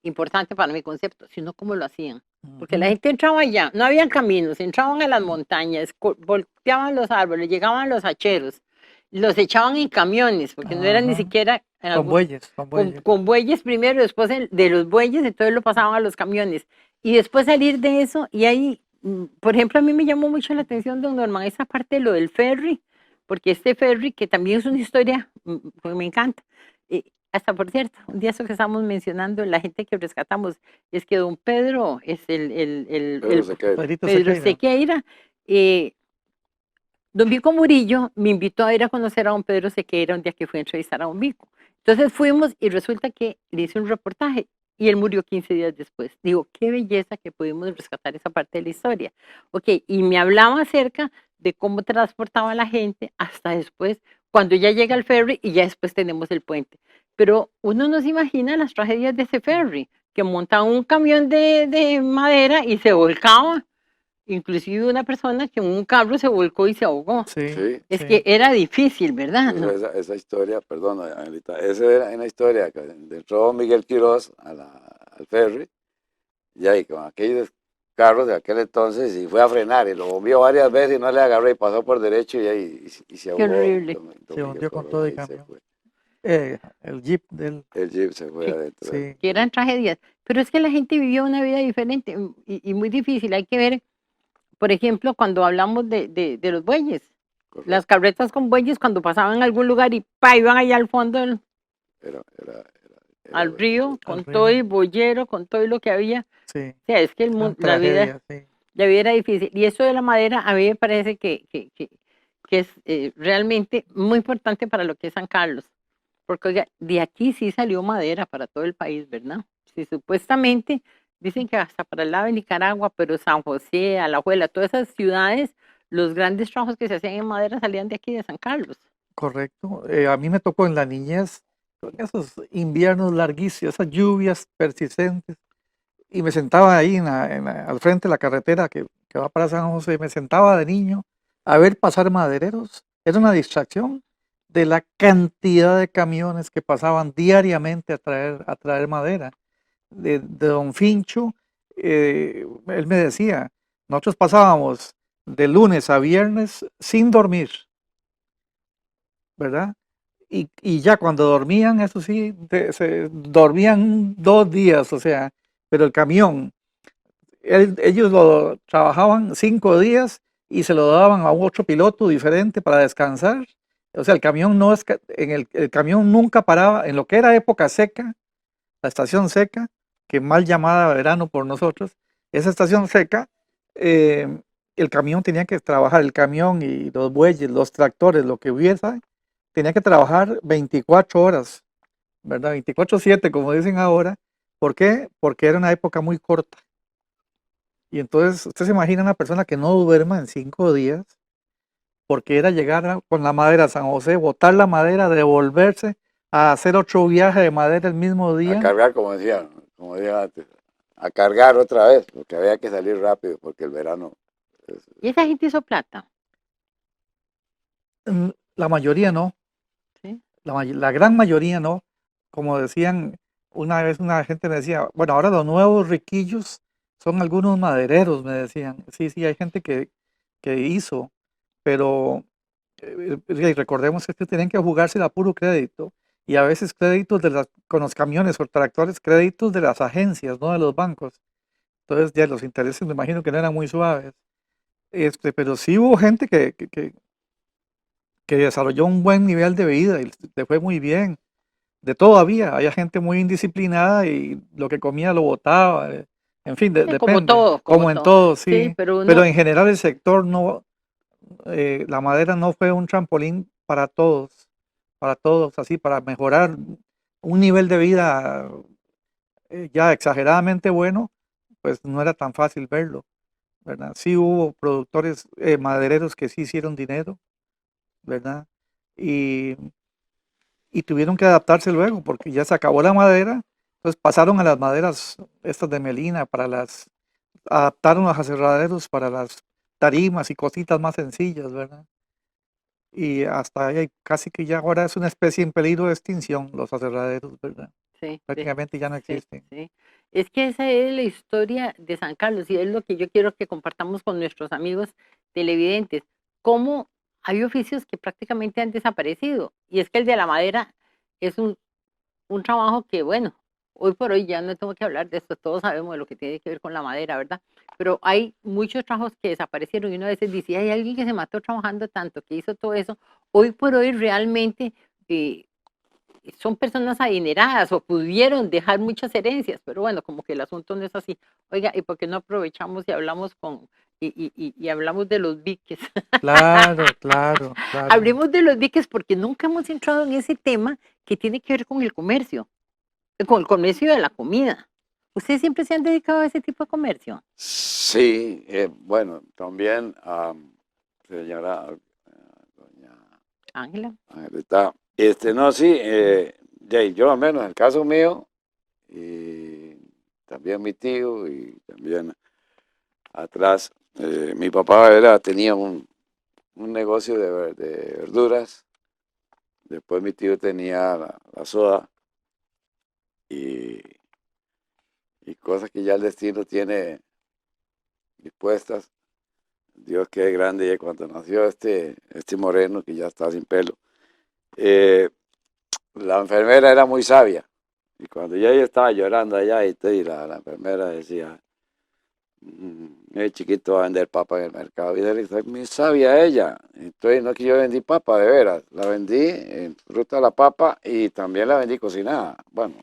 importante para mi concepto, sino cómo lo hacían, porque la gente entraba allá, no había caminos, entraban a las montañas, volteaban los árboles, llegaban los hacheros, los echaban en camiones, porque no eran ni siquiera con bueyes. con bueyes primero, después de los bueyes, entonces lo pasaban a los camiones. Y después salir de eso, y ahí, por ejemplo, a mí me llamó mucho la atención, don Norman, esa parte de lo del ferry, porque este ferry, que también es una historia, pues me encanta. Hasta por cierto, un día eso que estamos mencionando, la gente que rescatamos, es que don Pedro es Pero se queda. Pedrito Pedro Sequeira. Sequeira. Don Vico Murillo me invitó a ir a conocer a don Pedro Sequeira un día que fui a entrevistar a don Vico. Entonces fuimos y resulta que le hice un reportaje y él murió 15 días después. Digo, qué belleza que pudimos rescatar esa parte de la historia. Ok, y me hablaba acerca de cómo transportaba a la gente hasta después, cuando ya llega el ferry y ya después tenemos el puente. Pero uno no se imagina las tragedias de ese ferry, que montaba un camión de madera y se volcaba. Inclusive una persona que en un carro se volcó y se ahogó. Sí, Sí, Es sí, que era difícil, ¿verdad? ¿No? esa historia, perdón, Angelita, esa era una historia que entró Miguel Quirós al ferry, y ahí con aquellos carros de aquel entonces, y fue a frenar, y lo movió varias veces y no le agarró, y pasó por derecho, y ahí y se Qué ahogó. horrible. Don se Miguel hundió con Quirós, todo y ahí se camión. fue. El jeep del, El jeep se fue Sí, adentro. sí, que eran tragedias. Pero es que la gente vivió una vida diferente y muy difícil. Hay que ver, por ejemplo, cuando hablamos de los bueyes. Las Correcto. carretas con bueyes cuando pasaban en algún lugar y pa, iban allá al fondo Era, era, al río al con todo río. y boyero, con todo y lo que había. Sí, O sea, es que eran la vida, tragedias, sí. la vida era difícil. Y eso de la madera a mí me parece que es realmente muy importante para lo que es San Carlos. Porque oiga, de aquí sí salió madera para todo el país, ¿verdad? Sí, supuestamente dicen que hasta para el lado de Nicaragua, pero San José, Alajuela, todas esas ciudades, los grandes trabajos que se hacían en madera salían de aquí de San Carlos. Correcto. A mí me tocó en la niñez, con esos inviernos larguísimos, esas lluvias persistentes, y me sentaba ahí al frente de la carretera que va para San José, me sentaba de niño a ver pasar madereros. Era una distracción de la cantidad de camiones que pasaban diariamente a traer madera. De Don Fincho, él me decía, nosotros pasábamos de lunes a viernes sin dormir, ¿verdad? Y ya cuando dormían, eso sí, se dormían 2 días, o sea, pero el camión, ellos lo trabajaban 5 días y se lo daban a otro piloto diferente para descansar. O sea, el camión no es, el camión nunca paraba en lo que era época seca, la estación seca, que mal llamada verano por nosotros, esa estación seca, eh, el camión tenía que trabajar, el camión y los bueyes, los tractores, lo que hubiese, tenía que trabajar 24 horas, ¿verdad? 24/7, como dicen ahora. ¿Por qué? Porque era una época muy corta. Y entonces usted se imagina una persona que no duerma en 5 días, porque era llegar con la madera a San José, botar la madera, devolverse, a hacer otro viaje de madera el mismo A día. cargar, como decía antes, a cargar otra vez, porque había que salir rápido, porque el verano... Y esa gente hizo plata, La mayoría no, ¿sí? la gran mayoría no. Como decían, una vez una gente me decía, bueno, ahora los nuevos riquillos son algunos madereros, me decían. Sí, sí, hay gente que hizo, pero recordemos que tienen que jugarse a puro crédito y a veces créditos con los camiones o tractores, créditos de las agencias, no de los bancos. Entonces ya los intereses me imagino que no eran muy suaves. Pero sí hubo gente que desarrolló un buen nivel de vida y le fue muy bien. De todavía, había gente muy indisciplinada y lo que comía lo botaba. En fin, Sí, como depende, todo, como como en todo. todo, Sí, sí. pero Pero uno, en general el sector no, la madera no fue un trampolín para todos, así, para mejorar un nivel de vida ya exageradamente bueno, pues no era tan fácil verlo, ¿verdad? Sí hubo productores madereros que sí hicieron dinero, ¿verdad? Y, y tuvieron que adaptarse luego porque ya se acabó la madera, entonces pasaron a las maderas estas de melina adaptaron los aserraderos para las tarimas y cositas más sencillas, ¿verdad? Y hasta ahí casi que ya ahora es una especie en peligro de extinción los aserraderos, ¿verdad? sí, Prácticamente ya no sí, existen. sí. Es que esa es la historia de San Carlos y es lo que yo quiero que compartamos con nuestros amigos televidentes. Cómo hay oficios que prácticamente han desaparecido. Y es que el de la madera es un trabajo que, bueno, hoy por hoy ya no tengo que hablar de esto, todos sabemos de lo que tiene que ver con la madera, ¿verdad? Pero hay muchos trabajos que desaparecieron y uno a veces dice, hay alguien que se mató trabajando tanto, que hizo todo eso. Hoy por hoy realmente son personas adineradas o pudieron dejar muchas herencias, pero bueno, como que el asunto no es así. Oiga, ¿y por qué no aprovechamos y hablamos y hablamos de los biques? Claro, claro, claro. Hablemos de los biques porque nunca hemos entrado en ese tema que tiene que ver con el comercio de la comida. ¿Ustedes siempre se han dedicado a ese tipo de comercio? Sí, bueno, también, señora, doña Ángela. Angelita, no, sí, yo al menos en el caso mío, y también mi tío, y también atrás, mi papá tenía un negocio de verduras, después mi tío tenía la soda, y cosas que ya el destino tiene dispuestas. Dios que es grande, y cuando nació este moreno que ya está sin pelo, la enfermera era muy sabia, y cuando ella estaba llorando allá, y la enfermera decía, el chiquito va a vender papa en el mercado, y ella dice, muy sabia ella, entonces no es que yo vendí papa, de veras, la vendí en fruta la papa, y también la vendí cocinada. Bueno,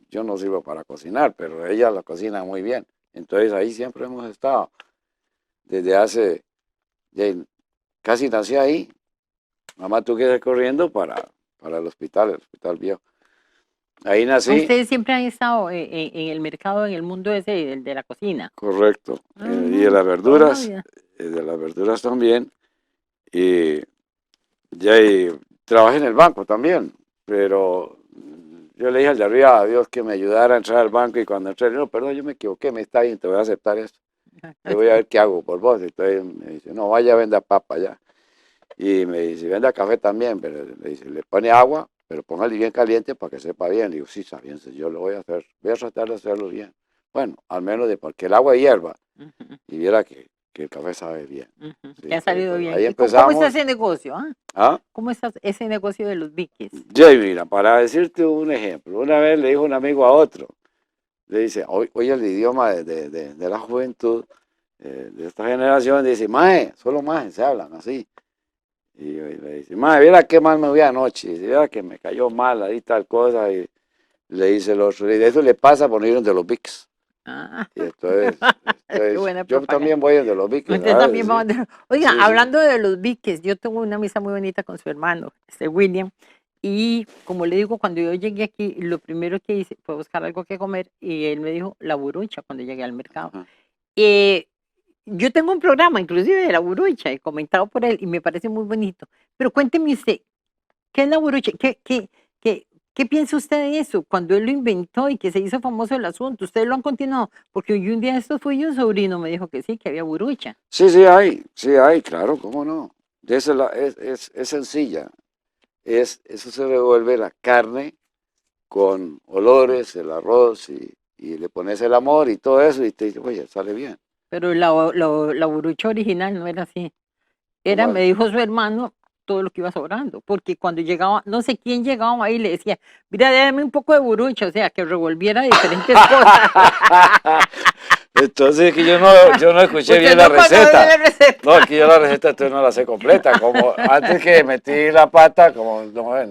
yo no sirvo para cocinar, pero ella la cocina muy bien, entonces ahí siempre hemos estado, desde hace, casi nací ahí, mamá tuve que ir corriendo para el hospital viejo. Ahí nací. Ustedes siempre han estado en el mercado, en el mundo ese de la cocina. Correcto. Y de las verduras también. Y trabajé en el banco también, pero yo le dije al de arriba a Dios que me ayudara a entrar al banco, y cuando entré, no, perdón, yo me equivoqué, me está bien, te voy a aceptar esto. Yo voy a ver qué hago por vos. Entonces me dice, no, vaya a vender papa ya. Y me dice, venda café también, pero le dice, le pone agua, pero póngale bien caliente para que sepa bien. Le digo, sí, está bien, yo lo voy a hacer, voy a tratar de hacerlo bien. Bueno, al menos de porque el agua hierva, y viera que el café sabe bien. Sí, que ha salido bien. Ahí empezamos. ¿Cómo está ese negocio? ¿Cómo está ese negocio de los biques? Mira, para decirte un ejemplo, una vez le dijo un amigo a otro, le dice, oye, el idioma de la juventud, de esta generación, dice, mae, solo mae, se hablan así. Y le dice, mae, viera qué mal me voy anoche, y viera que me cayó mal ahí tal cosa, y le dice el otro, y de eso le pasa por ir donde los bics. Y entonces yo también voy donde los biques. Oiga, hablando de los biques, yo tengo una amistad muy bonita con su hermano, William, y como le digo, cuando yo llegué aquí, lo primero que hice fue buscar algo que comer, y él me dijo la burucha cuando llegué al mercado. Yo tengo un programa, inclusive de la burucha, he comentado por él, y me parece muy bonito. Pero cuénteme usted, ¿qué es la burucha? ¿Qué piensa usted de eso? Cuando él lo inventó y que se hizo famoso el asunto, ¿ustedes lo han continuado? Porque yo un día esto fui un sobrino, me dijo que sí, que había burucha. Sí hay, claro, cómo no. Es sencilla. Eso se revuelve la carne con olores, el arroz, y le pones el amor y todo eso, y te dice, oye, sale bien. Pero la burucha original no era así. Me dijo su hermano, todo lo que iba sobrando, porque cuando llegaba, no sé quién llegaba ahí, le decía, mira, dame un poco de burucha, o sea, que revolviera diferentes cosas. Entonces que yo no escuché bien la receta. No, es que yo la receta entonces no la sé completa, como antes que metí la pata, como Norma,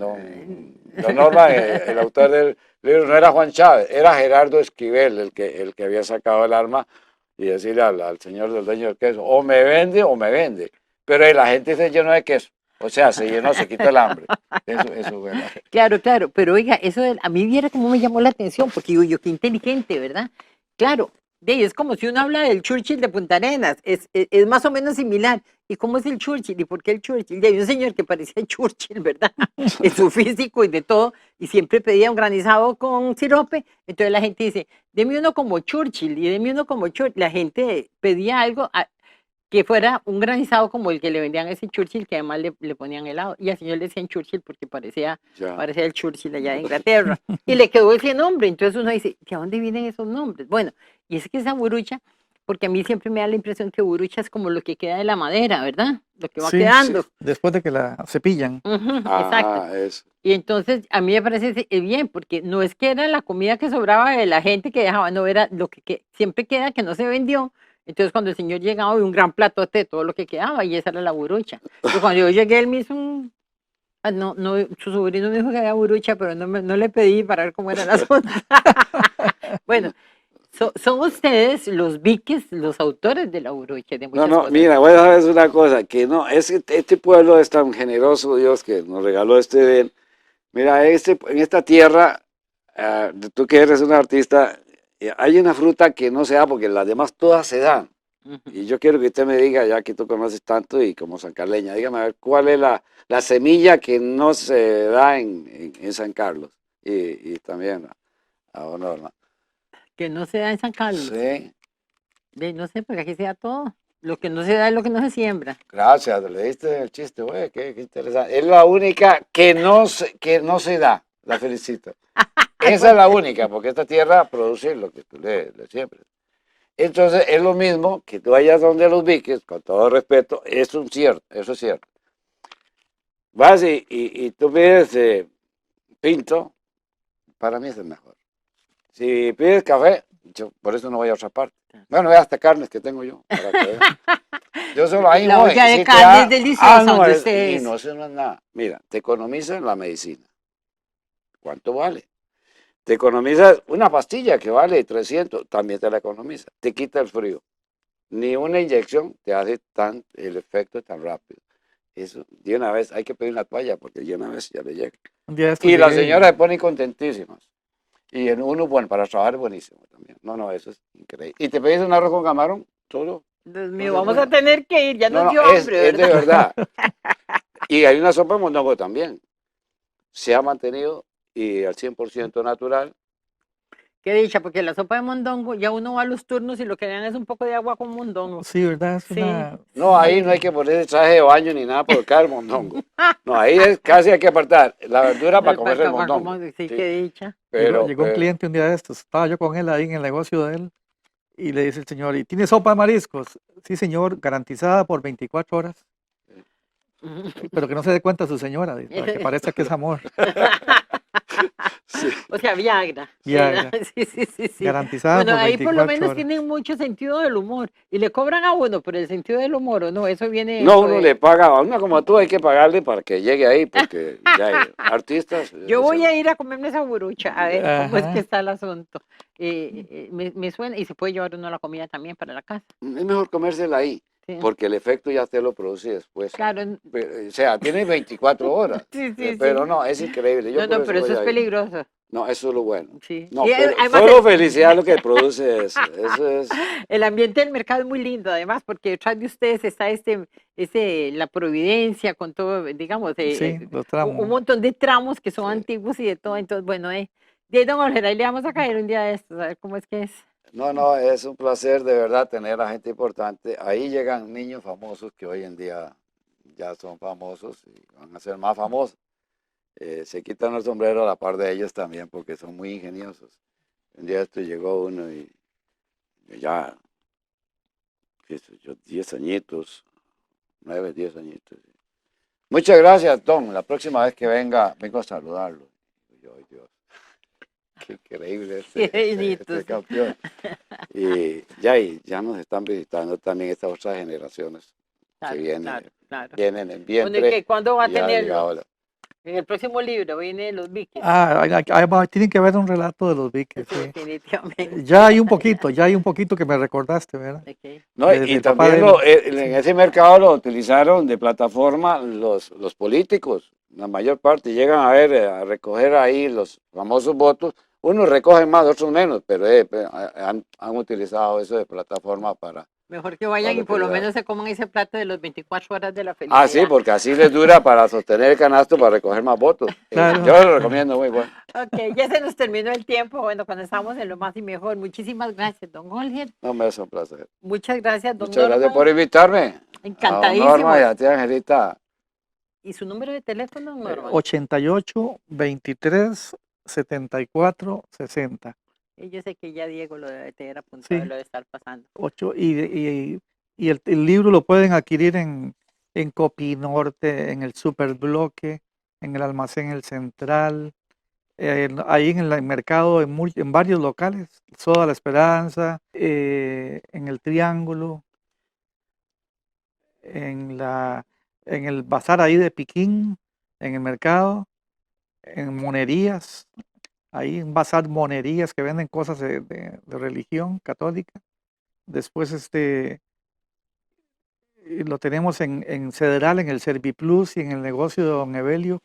el autor del libro no era Juan Chávez, era Gerardo Esquivel, el que había sacado el arma, y decirle al señor del dueño del queso, o me vende o me vende. Pero la gente se llenó de queso, o sea, se llenó, se quitó el hambre. Eso fue Claro, pero oiga, eso a mí viera cómo me llamó la atención, porque digo yo, qué inteligente, ¿verdad? Claro, es como si uno habla del Churchill de Punta Arenas, es más o menos similar. ¿Y cómo es el Churchill? ¿Y por qué el Churchill? Y hay un señor que parecía Churchill, ¿verdad? En su físico y de todo, y siempre pedía un granizado con sirope. Entonces la gente dice, deme uno como Churchill, y deme uno como Churchill. La gente pedía algo que fuera un granizado como el que le vendían a ese Churchill, que además le ponían helado. Y al señor le decían Churchill porque parecía el Churchill allá de Inglaterra. Y le quedó ese nombre. Entonces uno dice, ¿de dónde vienen esos nombres? Bueno, y es que esa burucha, porque a mí siempre me da la impresión que Urucha es como lo que queda de la madera, ¿verdad? Lo que va Sí, quedando. después de que la cepillan. Ujú, exacto. Ajá, eso. Y entonces a mí me parece bien, porque no es que era la comida que sobraba de la gente que dejaba, no era lo que siempre queda que no se vendió. Entonces cuando el señor llegaba había un gran platote de todo lo que quedaba y esa era la burucha. Pero cuando yo llegué él me hizo no, su sobrino me dijo que había burucha, pero no le pedí para ver cómo era el asunto. Bueno, son ustedes los viques, los autores de la burucha, de No, muchas no, cosas. mira, voy a saber una cosa, que no, es que este pueblo es tan generoso, Dios, que nos regaló este bien. Mira, en esta tierra, tú que eres un artista, hay una fruta que no se da porque las demás todas se dan. Ujú. Y yo quiero que usted me diga, ya que tú conoces tanto y como San Carleña, dígame a ver cuál es la semilla que no se da en San Carlos y también a Norma. Que no se da en San Carlos. Sí, No sé, porque aquí se da todo. Lo que no se da es lo que no se siembra. gracias, le diste el chiste, güey, qué interesante. Es la única que no se da, la felicito. Esa es la única, porque esta tierra produce lo que tú le siembres. Entonces es lo mismo que tú vayas donde los viques, con todo respeto, eso es cierto. Vas y tú pides pinto, para mí es el mejor. Si pides café, yo por eso no voy a otra parte. Bueno, ve hasta carnes que tengo yo. Para que veas. Yo solo ahí La voy. olla de Si te carne da- es deliciosa no, donde y ustedes. no, eso no es nada. Mira, te economizas la medicina. ¿Cuánto vale? Te economizas una pastilla que vale 300, también te la economizas. Te quita el frío. Ni una inyección te hace el efecto tan rápido. Eso, de una vez, hay que pedir una toalla porque de una vez ya le llega. Un día de estos Y las llegué señoras se ponen contentísimas. Y en uno, bueno, para trabajar es buenísimo también. No, eso es increíble. Y te pedís un arroz con camarón, todo. Dios mío, Entonces, vamos a bueno. tener que ir, ya No, nos dio es hambre, de ¿verdad? verdad. Y hay una sopa de mondongo también. Se ha mantenido y al 100% natural. Qué dicha, porque la sopa de mondongo, ya uno va a los turnos y lo que dan es un poco de agua con mondongo. Sí, ¿verdad? Es Sí, una... No, ahí no hay que ponerse traje de baño ni nada por cada el mondongo. No, ahí es casi hay que apartar la verdura para comerse el mondongo. sí, Sí, qué dicha. Llegó un cliente un día de estos, estaba yo con él ahí en el negocio de él, y le dice el señor, ¿y tiene sopa de mariscos? Sí, señor, garantizada por 24 horas, pero que no se dé cuenta su señora, dice, para que parezca que es amor. sí. O sea, Viagra. Viagra. ¿Verdad? Sí. Garantizada Bueno, por ahí por lo 24 menos horas. tienen mucho sentido del humor. Y le cobran a uno por el sentido del humor, ¿o no? Eso viene No, dentro uno de- le paga, a uno como tú hay que pagarle para que llegue ahí, porque ya hay artistas. Yo voy a ir a comerme esa burucha, a ver cómo es que Ajá. está el asunto. Me suena, y se puede llevar uno la comida también para la casa. Es mejor comérsela ahí, Sí. porque el efecto ya te lo produce después. Claro, O sea, tiene 24 horas, sí. pero no, es increíble. Yo por No, eso pero eso voy es a ir. peligroso. No, eso es lo bueno. Sí. No, Y pero además solo felicidad lo que produce eso. Eso es. el ambiente del mercado es muy lindo, además, porque detrás de ustedes está la Providencia, con todo, digamos, Sí, los un tramos. montón de tramos que son Sí. antiguos y de todo. Entonces, bueno, de don Olger, ahí le vamos a caer un día de estos, a ver cómo es que es. No, es un placer de verdad tener a gente importante. Ahí llegan niños famosos que hoy en día ya son famosos y van a ser más famosos. Se quitan el sombrero a la par de ellos también porque son muy ingeniosos. Un día esto llegó uno y ya, qué sé yo, 10 añitos, 9, 10 añitos. Muchas gracias, Tom. La próxima vez que vengo a saludarlo. Yo, ay, Dios, qué increíble Qué bonitos. este campeón. Y ya nos están visitando también estas otras generaciones Claro, que vienen, claro. vienen en Bueno, ¿y vientre. cuándo va a y ya ha tenerlo? llegado En el próximo libro viene Los Vikings. Tienen que ver un relato de los Viques, Sí, sí. definitivamente. Ya hay un poquito que me recordaste, ¿verdad? Ok. No, Desde y el papá también de él, en sí. ese mercado lo utilizaron de plataforma los políticos. La mayor parte llegan a ver, a recoger ahí los famosos votos. Unos recogen más, otros menos, pero han utilizado eso de plataforma para Mejor que vayan y por lo utilizar. menos se coman ese plato de los 24 horas de la felicidad. Ah, sí, porque así les dura para sostener el canasto para recoger más votos. Claro. Yo lo recomiendo muy bueno. Ok, ya se nos terminó el tiempo. Bueno, cuando estamos en lo más y mejor. Muchísimas gracias, don Olger. No, me es un placer. Muchas gracias, don Muchas gracias Norman. por invitarme. Encantadísimos. A Norma y a ti, Angelita. ¿Y su número de teléfono, Norman? 88 23 74 60. Yo sé que ya Diego lo debe tener apuntado, Sí. lo debe estar pasando. 8, y el libro lo pueden adquirir en Copinorte, en el Superbloque, en el Almacén El Central, ahí en el mercado, en varios locales, Soda La Esperanza, en el Triángulo, en el bazar ahí de Piquín, en el mercado, en Monerías, ahí un bazar Monerías que venden cosas de religión católica. Después lo tenemos en Cedral, en el Serviplus y en el negocio de Don Evelio,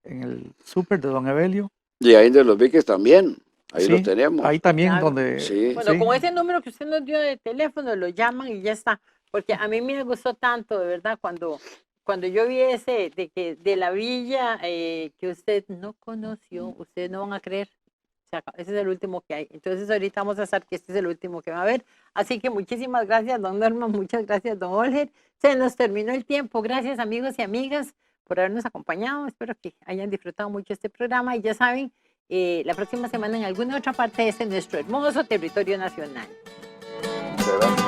en el súper de Don Evelio. Y ahí de los Viques también, ahí los Sí, tenemos. ahí también Claro. donde... Sí. Bueno, sí, con ese número que usted nos dio de teléfono, lo llaman y ya está. Porque a mí me gustó tanto, de verdad, cuando yo vi ese de la villa que usted no conoció, ustedes no van a creer. Ese es el último que hay. Entonces ahorita vamos a hacer que este es el último que va a haber. Así que muchísimas gracias, don Norman, muchas gracias, don Olger. Se nos terminó el tiempo. Gracias, amigos y amigas, por habernos acompañado. Espero que hayan disfrutado mucho este programa y ya saben, la próxima semana en alguna otra parte de este nuestro hermoso territorio nacional. Muchas gracias.